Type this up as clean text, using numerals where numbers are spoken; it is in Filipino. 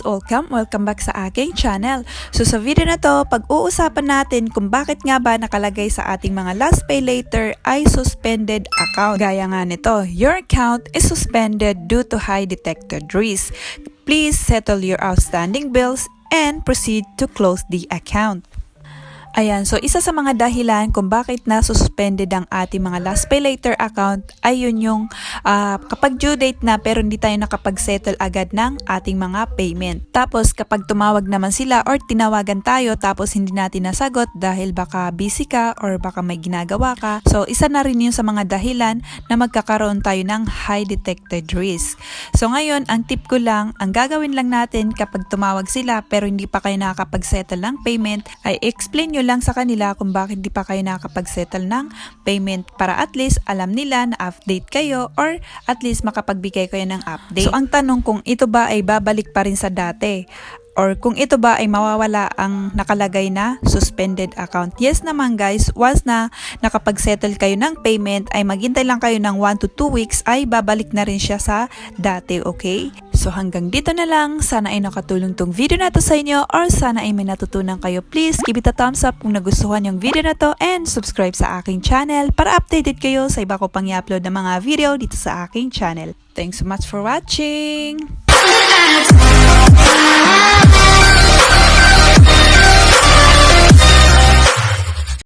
guys! Welcome back sa aking channel. So sa video na to, pag-uusapan natin kung bakit nga ba nakalagay sa ating mga last pay later ay suspended account. Gaya nga nito, your account is suspended due to high detected risk. Please settle your outstanding bills and proceed to close the account. Ayan, so isa sa mga dahilan kung bakit na-suspended ang ating mga last pay later account ay yun yung kapag due date na pero hindi tayo nakapag-settle agad ng ating mga payment. Tapos kapag tumawag naman sila or tinawagan tayo tapos hindi natin nasagot dahil baka busy ka or baka may ginagawa ka. So isa na rin yun sa mga dahilan na magkakaroon tayo ng high detected risk. So ngayon, ang tip ko lang, ang gagawin lang natin kapag tumawag sila pero hindi pa kayo nakakapag-settle ng payment ay explain nyo lang sa kanila kung bakit di pa kayo nakakapag-settle ng payment para at least alam nila na update kayo or at least makapagbigay kayo ng update. So ang tanong kung ito ba ay babalik pa rin sa dati or kung ito ba ay mawawala ang nakalagay na suspended account. Yes naman guys, once na nakapag-settle kayo ng payment ay maghintay lang kayo ng 1 to 2 weeks ay babalik na rin siya sa dati, okay? So hanggang dito na lang, sana ay nakatulong tong video na to sa inyo or sana ay may natutunan kayo. Please give it a thumbs up kung nagustuhan yung video na to and subscribe sa aking channel para updated kayo sa iba ko pang i-upload na mga video dito sa aking channel. Thanks so much for watching!